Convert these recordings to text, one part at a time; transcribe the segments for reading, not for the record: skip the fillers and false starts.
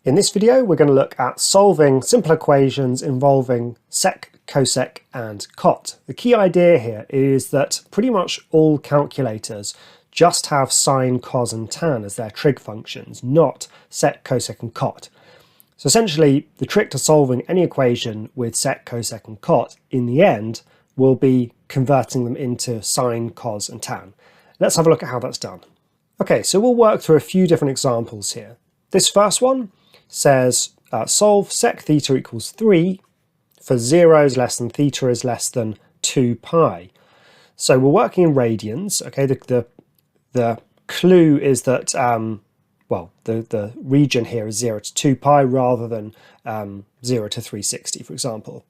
In this video, we're going to look at solving simple equations involving sec, cosec, and cot. The key idea here is that pretty much all calculators just have sine, cos, and tan as their trig functions, not sec, cosec, and cot. So essentially, the trick to solving any equation with sec, cosec, and cot in the end will be converting them into sine, cos, and tan. Let's have a look at how that's done. Okay, so we'll work through a few different examples here. This first one says solve sec theta equals 3 for 0 is less than theta is less than 2 pi. So we're working in radians. Okay, the clue is that the region here is 0 to 2 pi rather than 0 to 360, for example.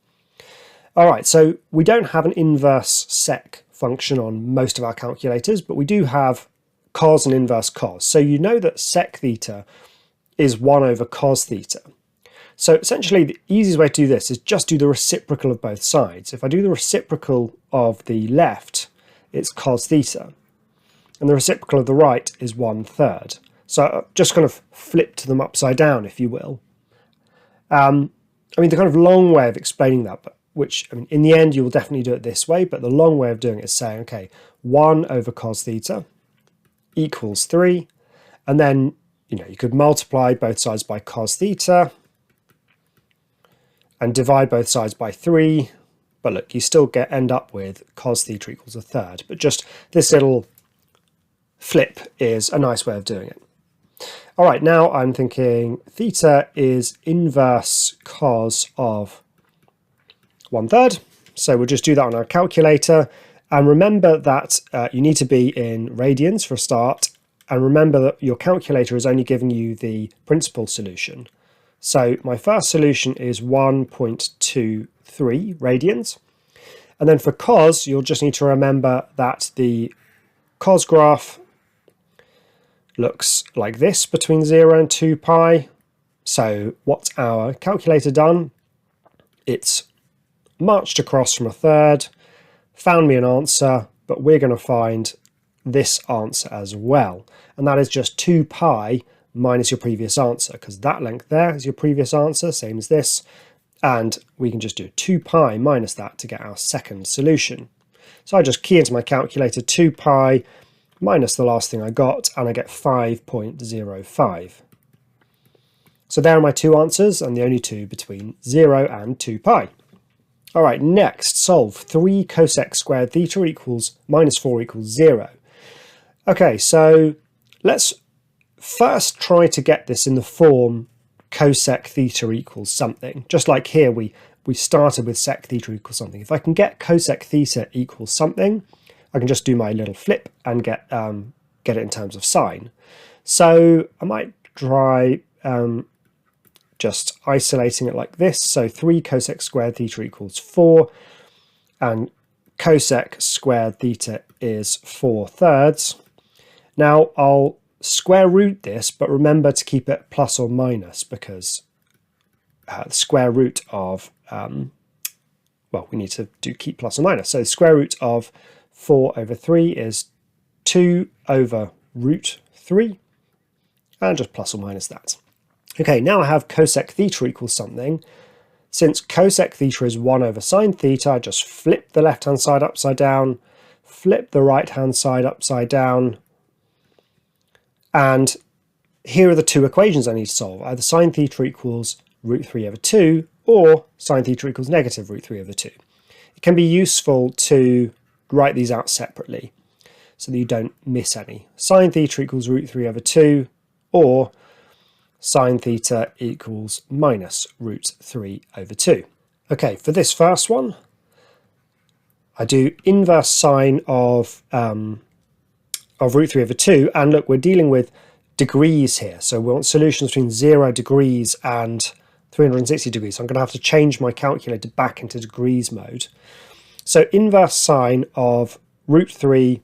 All right, so we don't have an inverse sec function on most of our calculators, but we do have cos and inverse cos. So you know that sec theta is 1 over cos theta. So essentially the easiest way to do this is just do the reciprocal of both sides. If I do the reciprocal of the left, it's cos theta. And the reciprocal of the right is 1/3. So I've just kind of flipped them upside down, if you will. I mean, the kind of long way of explaining that, but in the end you will definitely do it this way, but the long way of doing it is saying, okay, 1 over cos theta equals 3, and then you could multiply both sides by cos theta and divide both sides by 3, but look, you still end up with cos theta equals 1/3, but just this little flip is a nice way of doing it. All right, now I'm thinking theta is inverse cos of 1/3, so we'll just do that on our calculator, and remember that you need to be in radians for a start. And remember that your calculator is only giving you the principal solution. So my first solution is 1.23 radians. And then for cos, you'll just need to remember that the cos graph looks like this between 0 and 2 pi. So what's our calculator done? It's marched across from 1/3, found me an answer, but we're going to find this answer as well, and that is just 2 pi minus your previous answer, because that length there is your previous answer, same as this, and we can just do 2 pi minus that to get our second solution. So I just key into my calculator 2 pi minus the last thing I got, and I get 5.05. So there are my two answers, and the only two between 0 and 2 pi. All right, next, solve 3 cosec squared theta equals minus 4 equals 0. Okay, so let's first try to get this in the form cosec theta equals something. Just like here, we started with sec theta equals something. If I can get cosec theta equals something, I can just do my little flip and get it in terms of sine. So I might try just isolating it like this. So 3 cosec squared theta equals 4, and cosec squared theta is 4/3. Now I'll square root this, but remember to keep it plus or minus, because the square root of, we need to keep plus or minus. So the square root of 4 over 3 is 2 over root 3, and just plus or minus that. Okay, now I have cosec theta equals something. Since cosec theta is 1 over sine theta, I just flip the left-hand side upside down, flip the right-hand side upside down, and here are the two equations I need to solve. Either sine theta equals root 3 over 2 or sine theta equals negative root 3 over 2. It can be useful to write these out separately so that you don't miss any. Sine theta equals root 3 over 2 or sine theta equals minus root 3 over 2. Okay, for this first one, I do inverse sine of root 3 over 2, and look, we're dealing with degrees here, so we want solutions between 0 degrees and 360 degrees. So I'm going to have to change my calculator back into degrees mode. So inverse sine of root 3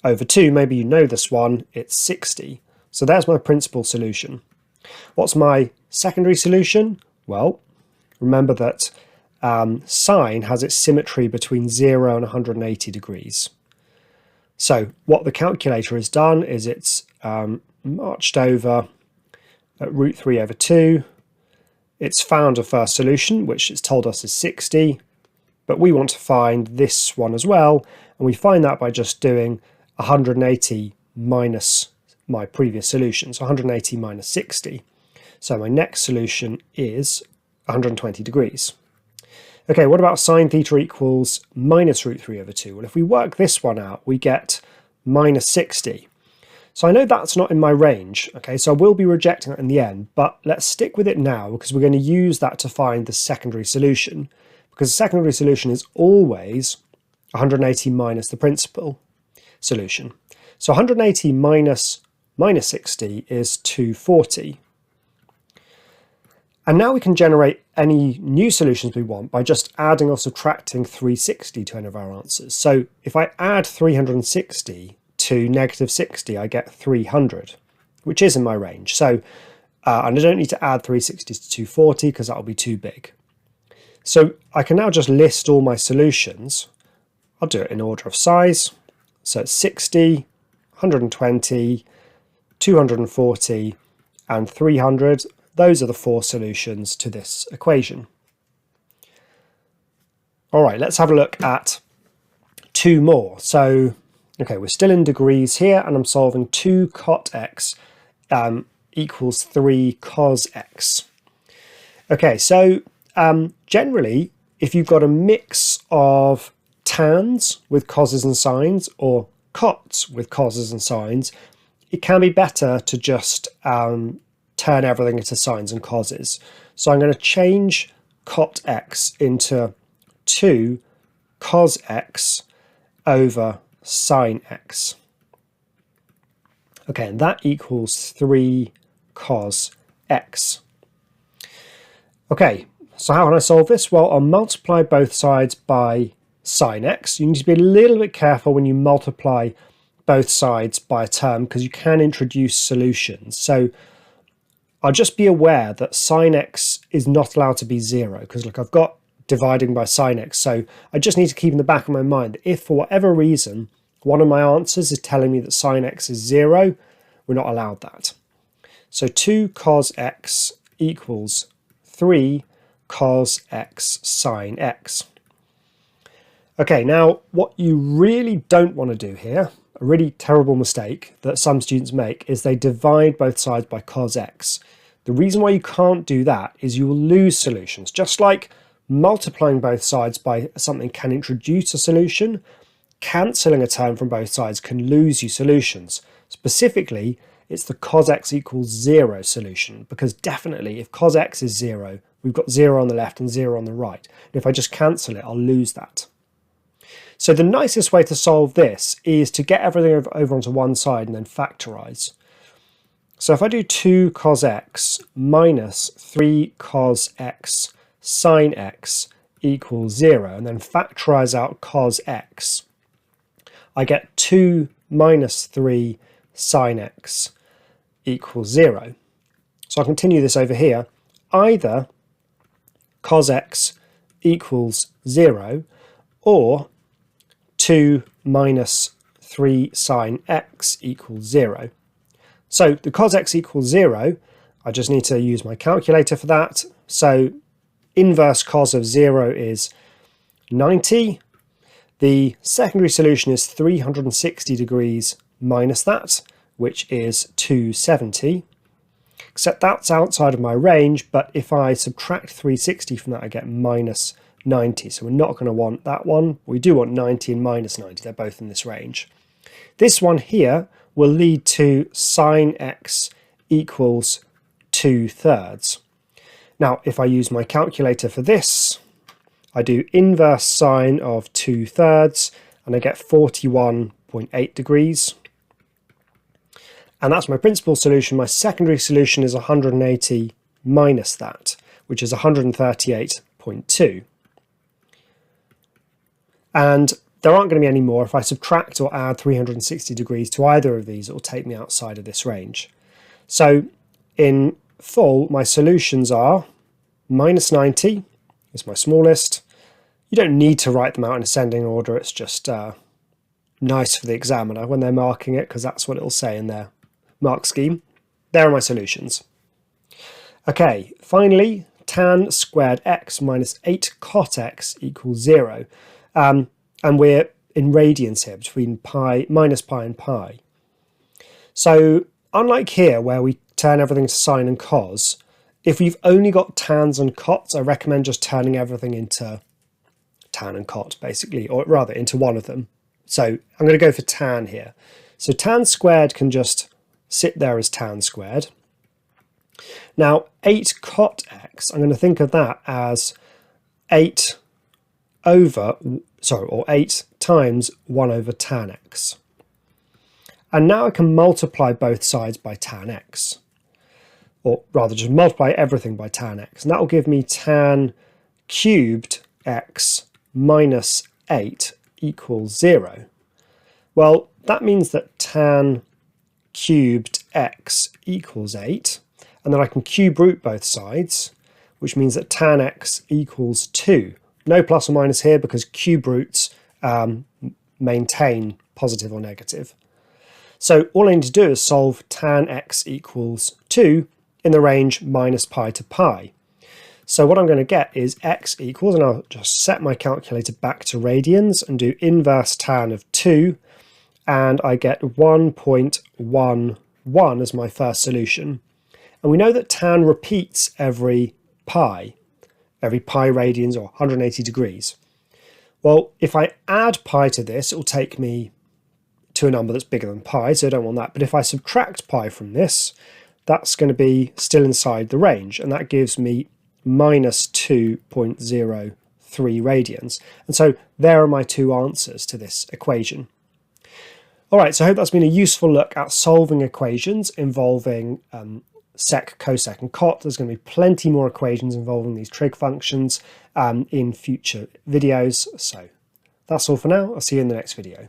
over 2, maybe you know this one, it's 60. So there's my principal solution. What's my secondary solution? Well, remember that sine has its symmetry between 0 and 180 degrees. So what the calculator has done is it's marched over root 3 over 2, it's found a first solution, which it's told us is 60, but we want to find this one as well, and we find that by just doing 180 minus my previous solution, so 180 minus 60. So my next solution is 120 degrees. Okay, what about sine theta equals minus root 3 over 2? Well, if we work this one out, we get minus 60. So I know that's not in my range, okay, so I will be rejecting it in the end, but let's stick with it now because we're going to use that to find the secondary solution, because the secondary solution is always 180 minus the principal solution. So 180 minus 60 is 240. And now we can generate any new solutions we want by just adding or subtracting 360 to any of our answers. So if I add 360 to negative 60, I get 300, which is in my range. So, and I don't need to add 360 to 240 because that'll be too big. So I can now just list all my solutions. I'll do it in order of size. So it's 60, 120, 240, and 300. Those are the 4 solutions to this equation. All right, let's have a look at 2 more. So, okay, we're still in degrees here, and I'm solving 2 cot x equals 3 cos x. Okay, so generally, if you've got a mix of tans with coses and sines, or cots with coses and sines, it can be better to just turn everything into sines and coses. So I'm going to change cot x into 2 cos x over sine x. Okay, and that equals 3 cos x. Okay, so how can I solve this? Well, I'll multiply both sides by sine x. You need to be a little bit careful when you multiply both sides by a term because you can introduce solutions. So I'll just be aware that sine x is not allowed to be 0 because look, I've got dividing by sine x. So I just need to keep in the back of my mind that if for whatever reason one of my answers is telling me that sine x is 0, we're not allowed that. So 2 cos x equals 3 cos x sine x. Okay, now what you really don't want to do here, a really terrible mistake that some students make, is they divide both sides by cos x. The reason why you can't do that is you will lose solutions. Just like multiplying both sides by something can introduce a solution, cancelling a term from both sides can lose you solutions. Specifically, it's the cos x equals 0 solution, because definitely if cos x is 0, we've got 0 on the left and 0 on the right. And if I just cancel it, I'll lose that. So the nicest way to solve this is to get everything over onto one side and then factorise. So if I do 2 cos x minus 3 cos x sine x equals 0, and then factorise out cos x, I get 2 minus 3 sine x equals 0. So I'll continue this over here. Either cos x equals 0 or 2 minus 3 sine x equals 0. So the cos x equals 0, I just need to use my calculator for that. So inverse cos of 0 is 90. The secondary solution is 360 degrees minus that, which is 270. Except that's outside of my range, but if I subtract 360 from that, I get minus 90. So we're not going to want that one. We do want 90 and minus 90. They're both in this range. This one here will lead to sine x equals 2/3. Now, if I use my calculator for this, I do inverse sine of 2/3 and I get 41.8 degrees. And that's my principal solution. My secondary solution is 180 minus that, which is 138.2. And there aren't going to be any more. If I subtract or add 360 degrees to either of these, it will take me outside of this range. So in full, my solutions are minus 90 is my smallest. You don't need to write them out in ascending order. It's just nice for the examiner when they're marking it, because that's what it will say in their mark scheme. There are my solutions. Okay, finally, tan squared x minus 8 cot x equals 0. And we're in radians here between minus pi and pi. So unlike here where we turn everything to sine and cos, if we've only got tans and cots, I recommend just turning everything into tan and cot basically, or rather into one of them. So I'm going to go for tan here. So tan squared can just sit there as tan squared. Now 8 cot x, I'm going to think of that as 8 times 1 over tan x. And now I can multiply both sides by tan x, or rather just multiply everything by tan x, and that will give me tan cubed x minus 8 equals 0. Well, that means that tan cubed x equals 8, and then I can cube root both sides, which means that tan x equals 2. No plus or minus here because cube roots maintain positive or negative. So all I need to do is solve tan x equals 2 in the range minus pi to pi. So what I'm going to get is x equals, and I'll just set my calculator back to radians and do inverse tan of 2, and I get 1.11 as my first solution. And we know that tan repeats every pi radians or 180 degrees. Well, if I add pi to this, it will take me to a number that's bigger than pi, so I don't want that. But if I subtract pi from this, that's going to be still inside the range, and that gives me minus 2.03 radians. And so there are my two answers to this equation. All right, so I hope that's been a useful look at solving equations involving sec, cosec, and cot. There's going to be plenty more equations involving these trig functions in future videos. So that's all for now. I'll see you in the next video.